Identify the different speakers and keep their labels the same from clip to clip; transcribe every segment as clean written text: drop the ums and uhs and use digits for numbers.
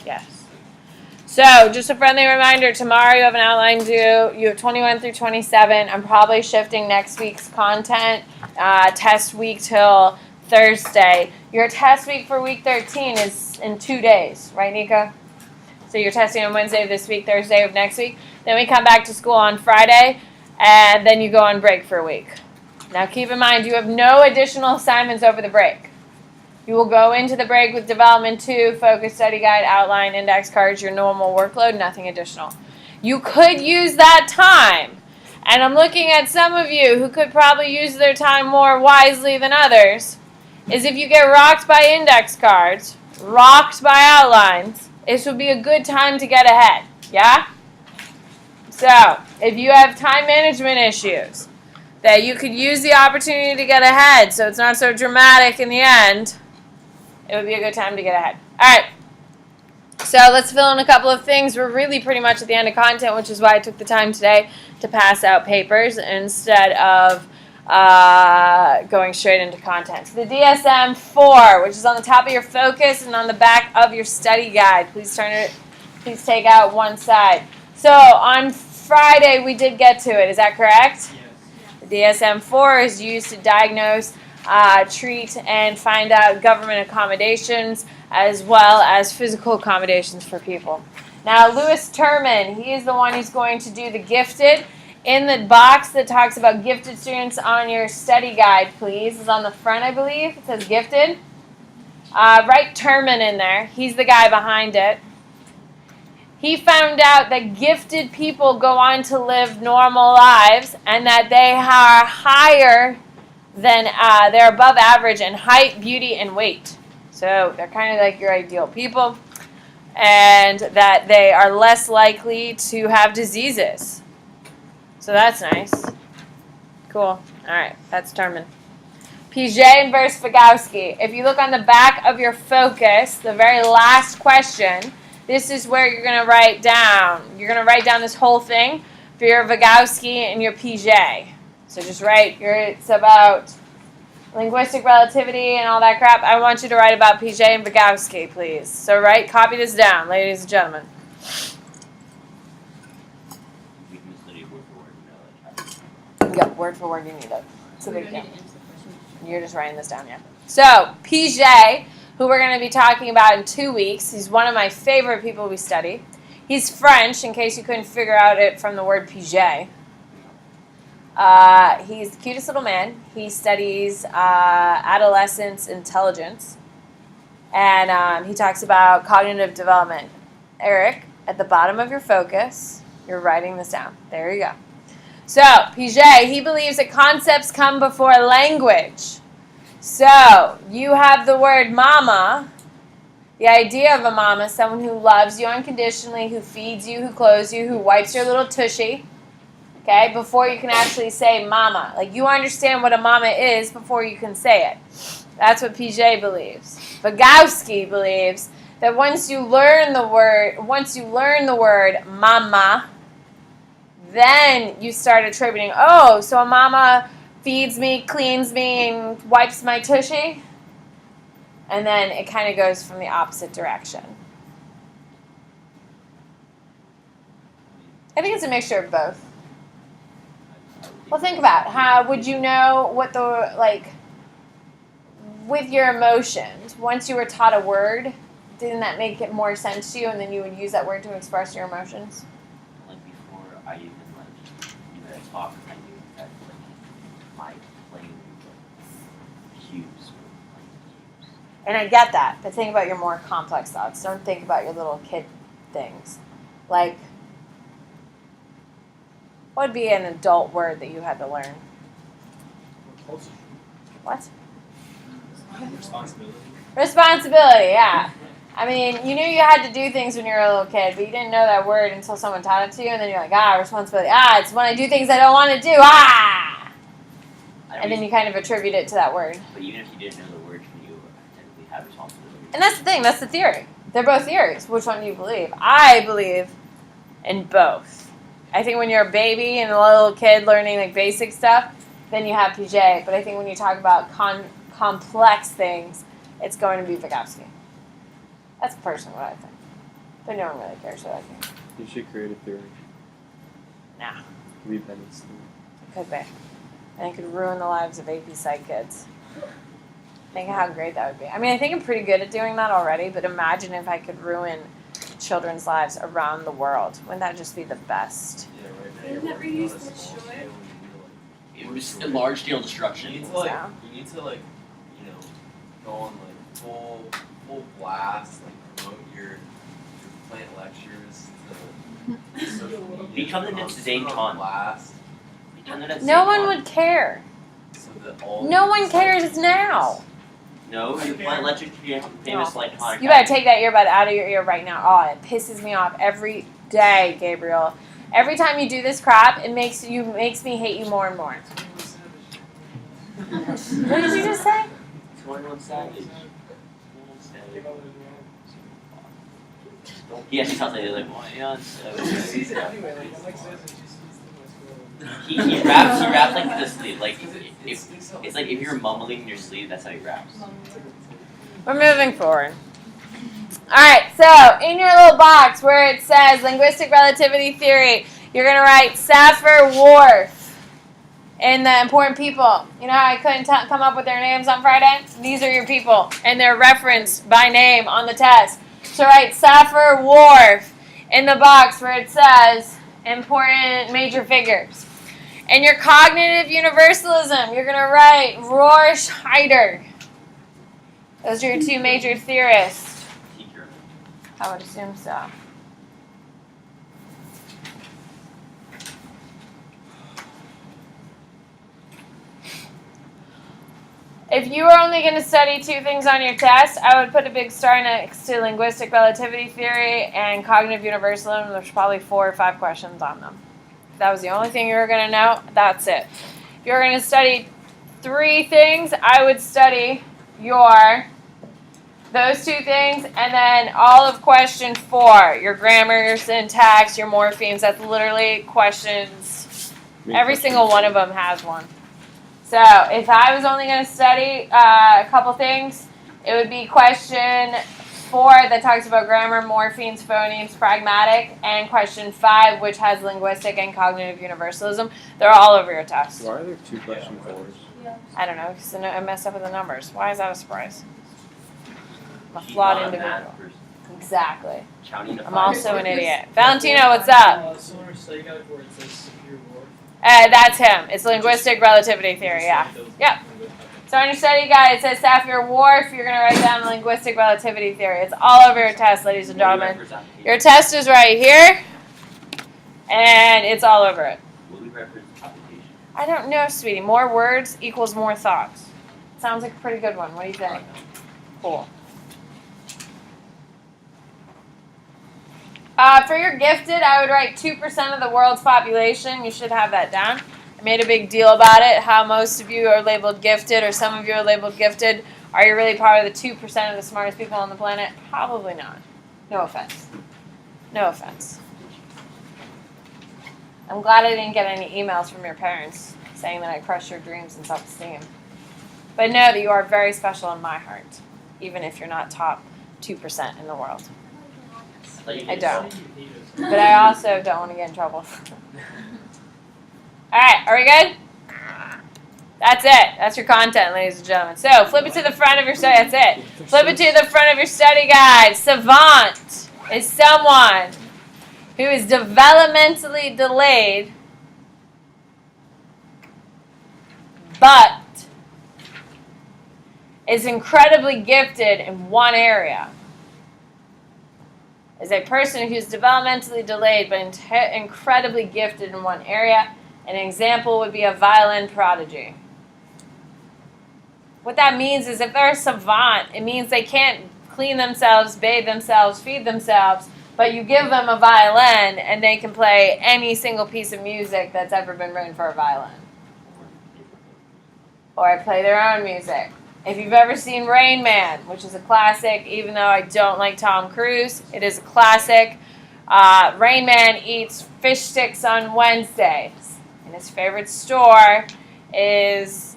Speaker 1: Yes. So, just a friendly reminder, tomorrow you have an outline due. You have 21 through 27. I'm probably shifting next week's content, test week till Thursday. Your test week for week 13 is in 2 days, right, Nika? So you're testing on Wednesday of this week, Thursday of next week. Then we come back to school on Friday, and then you go on break for a week. Now keep in mind, you have no additional assignments over the break. You will go into the break with Development 2, Focus Study Guide, Outline, Index Cards, your normal workload, nothing additional. You could use that time, and I'm looking at some of you who could probably use their time more wisely than others, is if you get rocked by index cards, rocked by outlines, this would be a good time to get ahead, yeah? So, if you have time management issues, that you could use the opportunity to get ahead so it's not so dramatic in the end, it would be a good time to get ahead. All right. So let's fill in a couple of things. We're really pretty much at the end of content, which is why I took the time today to pass out papers instead of going straight into content. So the DSM-4, which is on the top of your focus and on the back of your study guide. Please take out one side. So on Friday, we did get to it. Is that correct?
Speaker 2: Yes.
Speaker 1: The DSM-4 is used to diagnose, treat, and find out government accommodations as well as physical accommodations for people. Now, Lewis Terman, he is the one who's going to do the gifted. In the box that talks about gifted students on your study guide, please, is on the front, I believe. It says gifted. Write Terman in there. He's the guy behind it. He found out that gifted people go on to live normal lives and that they are higher than, they're above average in height, beauty, and weight. So they're kind of like your ideal people. And that they are less likely to have diseases. So that's nice. Cool. All right, that's Terman. Piaget versus Vygotsky. If you look on the back of your focus, the very last question, this is where you're going to write down. You're going to write down this whole thing for your Vygotsky and your Piaget. So just write, it's about linguistic relativity and all that crap. I want you to write about Piaget and Vygotsky, please. So copy this down, ladies and gentlemen.
Speaker 2: We can study word for word.
Speaker 1: Yep, word for word you need it. It's a big deal. You're just writing this down, yeah. So, Piaget, who we're going to be talking about in 2 weeks. He's one of my favorite people we study. He's French, in case you couldn't figure out it from the word Piaget. He's the cutest little man. He studies adolescence intelligence. And he talks about cognitive development. Eric, at the bottom of your focus, you're writing this down. There you go. So, Piaget, he believes that concepts come before language. So, you have the word mama. The idea of a mama, someone who loves you unconditionally, who feeds you, who clothes you, who wipes your little tushy. Okay, before you can actually say mama. Like, you understand what a mama is before you can say it. That's what Piaget believes. Vygotsky believes that once you learn the word mama, then you start attributing, oh, so a mama feeds me, cleans me, and wipes my tushy? And then it kind of goes from the opposite direction. I think it's a mixture of both. Well, think about how would you know what with your emotions, once you were taught a word, didn't that make it more sense to you, and then you would use that word to express your emotions?
Speaker 2: Like before I even talk, I knew that my plain cues.
Speaker 1: And I get that, but think about your more complex thoughts. Don't think about your little kid things. Like, what would be an adult word that you had to learn? What?
Speaker 3: Responsibility.
Speaker 1: Responsibility, yeah. I mean, you knew you had to do things when you were a little kid, but you didn't know that word until someone taught it to you, and then you're like, responsibility. It's when I do things I don't want to do. And then you kind of attribute it to that word.
Speaker 2: But even if you didn't know the word, you technically have responsibility.
Speaker 1: And that's the thing. That's the theory. They're both theories. Which one do you believe? I believe in both. I think when you're a baby and a little kid learning like basic stuff, then you have Piaget. But I think when you talk about complex things, it's going to be Vygotsky. That's personally what I think. But no one really cares what I think.
Speaker 3: You should create a theory.
Speaker 1: Nah.
Speaker 3: Read Bennett's theory.
Speaker 1: It could be. And it could ruin the lives of AP Psych kids. Think of how great that would be. I mean, I think I'm pretty good at doing that already, but imagine if I could ruin children's lives around the world. Wouldn't that just be the best?
Speaker 4: Yeah, right now
Speaker 5: Didn't
Speaker 4: you're
Speaker 5: that
Speaker 4: working
Speaker 5: reuse
Speaker 4: on a
Speaker 5: the
Speaker 4: small
Speaker 5: short?
Speaker 4: scale and you
Speaker 2: It was a large scale destruction.
Speaker 4: You need to
Speaker 1: Yeah.
Speaker 4: you know, go on like full blast, like promote your plant lectures to social media.
Speaker 2: Become the
Speaker 4: put on-
Speaker 2: next
Speaker 4: put
Speaker 2: Zane
Speaker 4: on
Speaker 2: Ton.
Speaker 4: blast,
Speaker 1: No one would care.
Speaker 4: so that all
Speaker 1: No one
Speaker 4: these
Speaker 1: cares
Speaker 4: lectures-
Speaker 1: now.
Speaker 2: No, your plant lecture should be famous like Connor.
Speaker 1: You better take that earbud out of your ear right now. Oh, it pisses me off every day, Gabriel. Every time you do this crap, it makes me hate you more and more. What did you just say?
Speaker 2: 21 Savage. He actually sounds like, like, 21 Savage. He raps like this sleep. Like, it's like if you're mumbling in your sleep, that's how he raps.
Speaker 1: We're moving forward. Alright, so in your little box where it says linguistic relativity theory, you're going to write Saffir-Whorf and the important people. You know how I couldn't come up with their names on Friday? These are your people, and they're referenced by name on the test. So write Saffir-Whorf in the box where it says important major figures. And your cognitive universalism, you're going to write Rorschach-Heider. Those are your two major theorists.
Speaker 2: Teacher.
Speaker 1: I would assume so. If you were only going to study two things on your test, I would put a big star next to linguistic relativity theory and cognitive universalism. There's probably 4 or 5 questions on them. If that was the only thing you were going to know, that's it. If you were going to study 3 things, I would study those 2 things, and then all of question 4, your grammar, your syntax, your morphemes. That's literally questions. Every single one of them has one. So if I was only going to study a couple things, it would be question 4 that talks about grammar, morphemes, phonemes, pragmatic, and question 5, which has linguistic and cognitive universalism. They're all over your test.
Speaker 3: Why are there 2 question 4s?
Speaker 1: I don't know, because I messed up with the numbers. Why is that a surprise? I'm a
Speaker 2: She's
Speaker 1: flawed
Speaker 2: not a
Speaker 1: individual.
Speaker 2: math person.
Speaker 1: Exactly.
Speaker 2: Counting to
Speaker 1: I'm
Speaker 2: five.
Speaker 1: also an idiot. Valentino, what's up?
Speaker 6: Solar study guide where it says Saffir-Whorf.
Speaker 1: That's him. It's linguistic relativity theory, yeah. Yep. So on your study guide, it says Saffir-Whorf. You're going to write down linguistic relativity theory. It's all over your test, ladies and gentlemen. Your test is right here, and it's all over it.
Speaker 2: Will we reference application?
Speaker 1: I don't know, sweetie. More words equals more thoughts. Sounds like a pretty good one. What do you think? Cool. For your gifted, I would write 2% of the world's population. You should have that down. I made a big deal about it, how most of you are labeled gifted, or some of you are labeled gifted. Are you really part of the 2% of the smartest people on the planet? Probably not. No offense. No offense. I'm glad I didn't get any emails from your parents saying that I crushed your dreams and self-esteem. But know that you are very special in my heart, even if you're not top 2% in the world. I don't. But I also don't want to get in trouble. Alright, are we good? That's it. That's your content, ladies and gentlemen. So, flip it to the front of your study. That's it. Flip it to the front of your study guide. Savant is someone who is developmentally delayed, but is incredibly gifted in one area. Is a person who's developmentally delayed but incredibly gifted in one area. An example would be a violin prodigy. What that means is if they're a savant, it means they can't clean themselves, bathe themselves, feed themselves, but you give them a violin and they can play any single piece of music that's ever been written for a violin. Or play their own music. If you've ever seen Rain Man, which is a classic, even though I don't like Tom Cruise, it is a classic. Rain Man eats fish sticks on Wednesdays. And his favorite store is,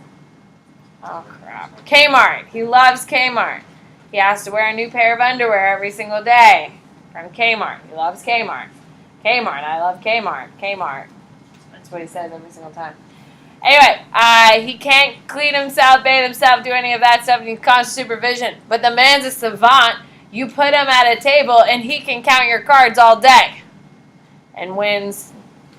Speaker 1: Kmart. He loves Kmart. He has to wear a new pair of underwear every single day. From Kmart. He loves Kmart. Kmart. I love Kmart. Kmart. That's what he says every single time. Anyway, he can't clean himself, bathe himself, do any of that stuff, and he's constant supervision. But the man's a savant. You put him at a table, and he can count your cards all day. And wins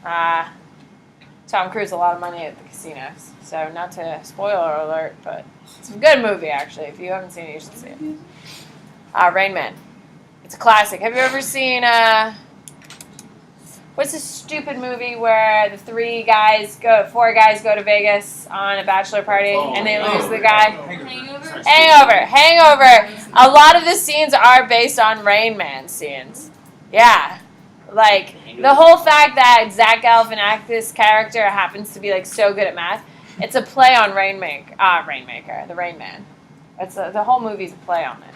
Speaker 1: Tom Cruise a lot of money at the casinos. So, not to spoiler alert, but it's a good movie, actually. If you haven't seen it, you should see it. Rain Man. It's a classic. Have you ever seen, what's this stupid movie where the four guys go to Vegas on a bachelor party and they lose the guy? Hangover. A lot of the scenes are based on Rain Man scenes. Yeah. Like, the whole fact that Zach Galifianakis' character happens to be, like, so good at math, it's a play on Rainmaker, the Rain Man. The whole movie's a play on it.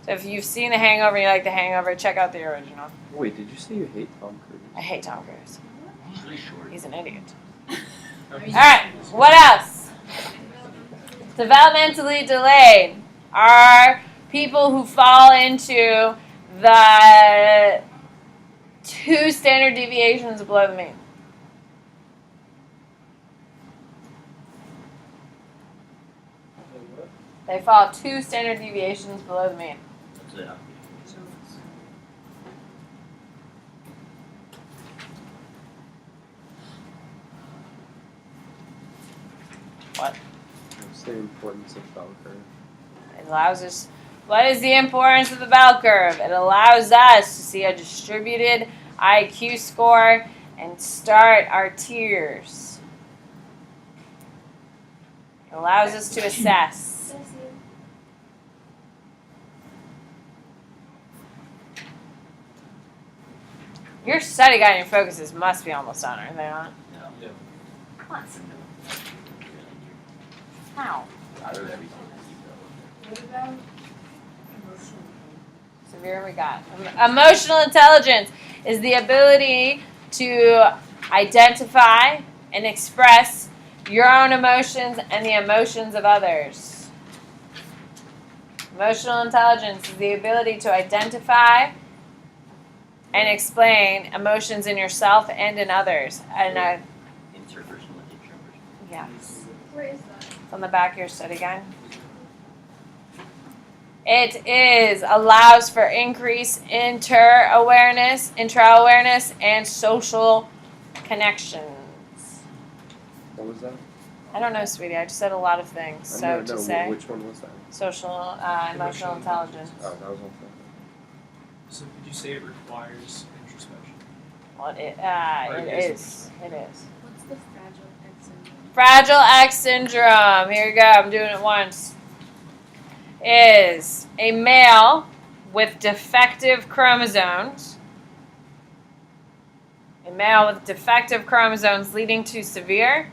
Speaker 1: So if you've seen The Hangover and you like The Hangover, check out the original.
Speaker 3: Wait, did you say you hate Tom Cruise?
Speaker 1: I hate Tom Cruise.
Speaker 2: He's really short.
Speaker 1: He's an idiot. Alright, what else? Developmentally delayed are people who fall into the 2 standard deviations below the mean. They fall 2 standard deviations below the mean.
Speaker 2: That's it.
Speaker 3: What's the importance of bell curve?
Speaker 1: It allows us. What is the importance of the bell curve? It allows us to see a distributed IQ score and start our tiers. It allows us to assess. Your study guide and your focuses must be almost done, are they not?
Speaker 2: No.
Speaker 4: Yeah.
Speaker 1: Come on. How?
Speaker 2: Out of everything.
Speaker 5: What about emotional?
Speaker 1: Severe we got. Emotional intelligence is the ability to identify and express your own emotions and the emotions of others. Emotional intelligence is the ability to identify and explain emotions in yourself and in others. And
Speaker 2: Interpersonal and intrapersonal.
Speaker 1: yes,
Speaker 5: Where is that?
Speaker 1: it's on the back of your study guide. It allows for increased intra-awareness, and social connections.
Speaker 3: What was that?
Speaker 1: I don't know, sweetie. I just said a lot of things. So to say,
Speaker 3: Which one was that?
Speaker 1: social, emotional intelligence.
Speaker 3: Oh, that was on second.
Speaker 6: So could you say it requires introspection?
Speaker 1: Well, it is. It is.
Speaker 5: What's the fragile X syndrome?
Speaker 1: Fragile X syndrome. Here you go. I'm doing it once. Is a male with defective chromosomes. A male with defective chromosomes leading to severe.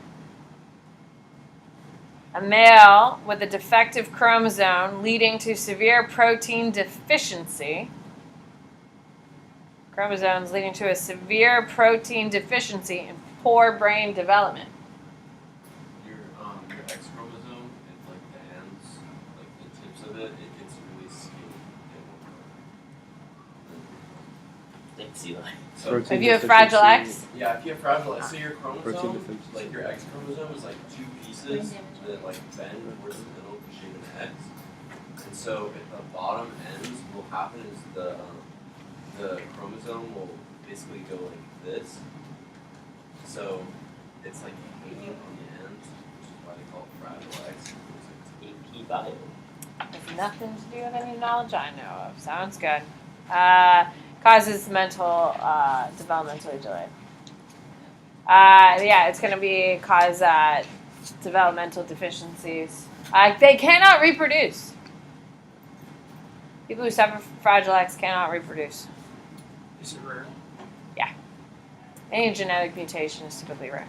Speaker 1: A male with a defective chromosome leading to severe protein deficiency. Chromosomes leading to a severe protein deficiency and poor brain development.
Speaker 4: Your X chromosome, it, like the ends, like the tips of it gets really skinny.
Speaker 2: Thanks, Eli.
Speaker 4: So
Speaker 3: Protein
Speaker 1: If you have fragile X,
Speaker 4: yeah, if you have fragile X, so your
Speaker 3: Protein
Speaker 4: chromosome,
Speaker 3: deficiency.
Speaker 4: like your X chromosome is like 2 pieces that like bend towards the middle to shape an X. And so at the bottom ends, what will happen is the chromosome will basically go like this. So it's like hanging on the ends, which is why they call it fragile X.
Speaker 2: AP bio.
Speaker 1: has nothing to do with any knowledge I know of. Sounds good. Causes mental developmentally delayed. Yeah, it's going to cause developmental deficiencies. They cannot reproduce. People who suffer from Fragile X cannot reproduce.
Speaker 6: Is it rare?
Speaker 1: Any genetic mutation is typically rare.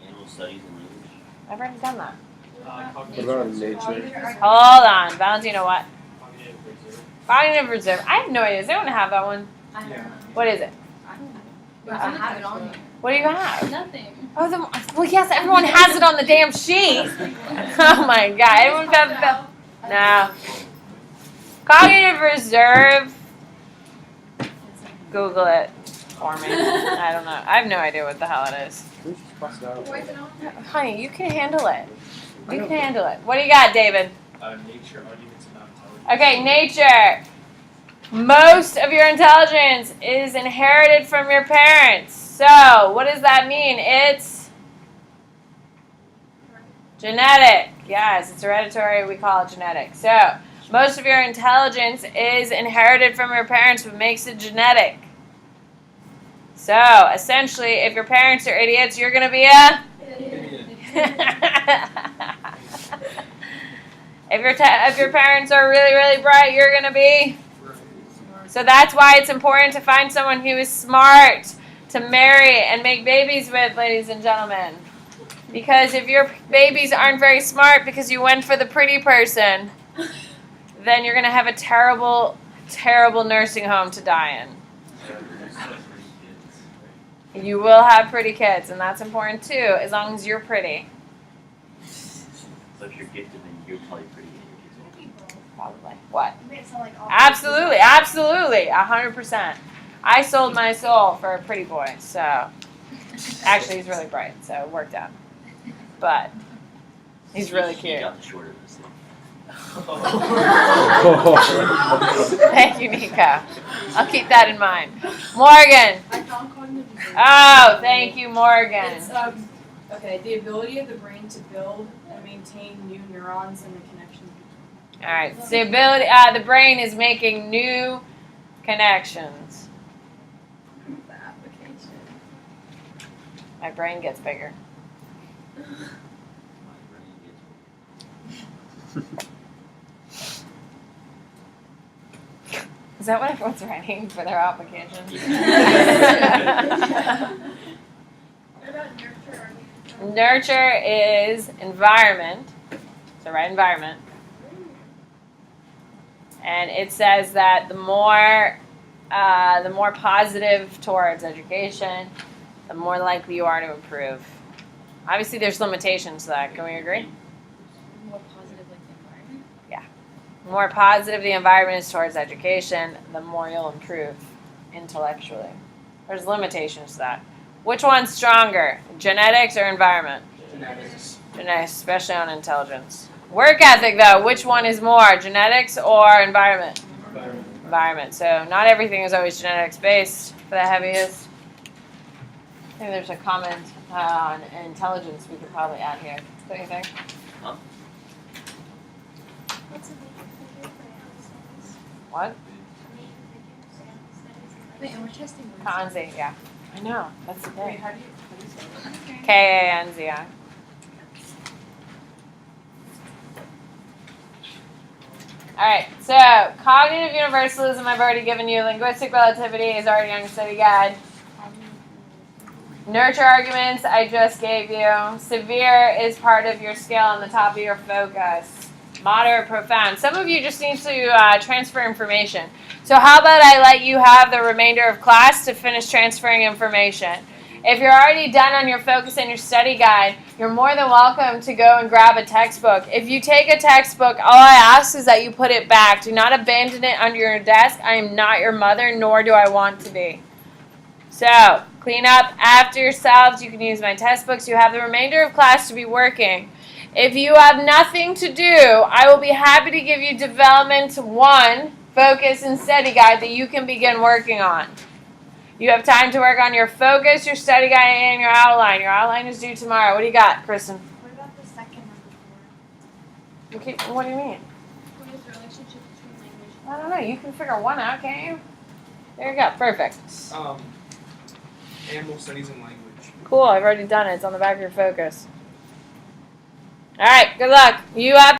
Speaker 2: Animal studies and language.
Speaker 1: I've already done that.
Speaker 3: What
Speaker 6: Cognitive
Speaker 3: about
Speaker 6: reserve.
Speaker 3: nature?
Speaker 1: Hold on. Valentino, what?
Speaker 6: Cognitive reserve.
Speaker 1: Cognitive reserve. I have no idea. Does anyone have that one?
Speaker 5: I don't
Speaker 6: Yeah.
Speaker 5: know.
Speaker 1: What is it?
Speaker 5: I don't know. But I have it on here.
Speaker 1: What do you have?
Speaker 5: Nothing.
Speaker 1: Oh, well, yes, everyone has it on the damn sheet. Oh my god. Everyone got the. No. Cognitive reserve Google it for me. I don't know. I have no idea what the hell it is.
Speaker 3: Can we just cross it out?
Speaker 5: Why is it on there?
Speaker 1: Honey, you can handle it. You can handle it. What do you got, David?
Speaker 6: Nature arguments about intelligence.
Speaker 1: Okay, nature. Most of your intelligence is inherited from your parents. So, what does that mean? It's genetic. Yes, it's hereditary. We call it genetic. So, most of your intelligence is inherited from your parents, what makes it genetic. So, essentially, if your parents are idiots, you're going to be a... if your parents are really, really bright, you're going to be... So that's why it's important to find someone who is smart to marry and make babies with, ladies and gentlemen. Because if your babies aren't very smart because you went for the pretty person, then you're going to have a terrible, terrible nursing home to die in. You will have pretty kids, and that's important too, as long as you're pretty.
Speaker 2: So if you're gifted, then you're probably pretty good.
Speaker 1: Probably. What?
Speaker 5: You made it sound like all
Speaker 1: Absolutely, absolutely, 100%. I sold my soul for a pretty boy, so actually he's really bright, so it worked out. But he's really
Speaker 2: He
Speaker 1: cute.
Speaker 2: got the short of the stick.
Speaker 1: Thank you, Nico. I'll keep that in mind. Morgan.
Speaker 5: I found cognitive dissonance.
Speaker 1: Oh, thank you, Morgan.
Speaker 7: It's okay. The ability of the brain to build and maintain new neurons and the connections.
Speaker 1: All right. So the ability, the brain is making new connections.
Speaker 5: The application.
Speaker 1: My brain gets bigger. Is that what everyone's writing for their application?
Speaker 5: What about nurture arguments?
Speaker 1: Nurture is environment. So write environment. And it says that the more positive towards education, the more likely you are to improve. Obviously, there's limitations to that. Can we agree?
Speaker 5: More positive, like the environment.
Speaker 1: The more positive the environment is towards education, the more you'll improve intellectually. There's limitations to that. Which one's stronger, genetics or environment?
Speaker 6: Genetics.
Speaker 1: Genetics, especially on intelligence. Work ethic, though, which one is more, genetics or environment?
Speaker 6: Environment.
Speaker 1: Environment. So not everything is always genetics based for the heaviest. I think there's a comment on intelligence we could probably add here. What do you think?
Speaker 5: What's a main figure for animal studies?
Speaker 1: What?
Speaker 5: A main figure for animal studies. Wait, and we're testing words.
Speaker 1: Kanzi, yeah. I know, that's the
Speaker 7: Wait,
Speaker 1: thing.
Speaker 7: how do you say that?
Speaker 5: Okay.
Speaker 1: Kanzi. Alright, so cognitive universalism I've already given you. Linguistic relativity is already on your study guide. Nurture arguments I just gave you. Severe is part of your scale on the top of your focus. Moderate, profound. Some of you just need to transfer information. So how about I let you have the remainder of class to finish transferring information. If you're already done on your focus and your study guide, you're more than welcome to go and grab a textbook. If you take a textbook, all I ask is that you put it back. Do not abandon it under your desk. I am not your mother, nor do I want to be. So, clean up after yourselves. You can use my test books. You have the remainder of class to be working. If you have nothing to do, I will be happy to give you Development 1, Focus and Study Guide that you can begin working on. You have time to work on your focus, your study guide, and your outline. Your outline is due tomorrow. What do you got, Kristen?
Speaker 5: What about the second number
Speaker 1: Okay, what do you mean?
Speaker 5: 4? What is the relationship between language?
Speaker 1: I don't know. You can figure one out, can't you? There you go. Perfect.
Speaker 6: Animal studies and language.
Speaker 1: Cool. I've already done it. It's on the back of your focus. All right. Good luck. You have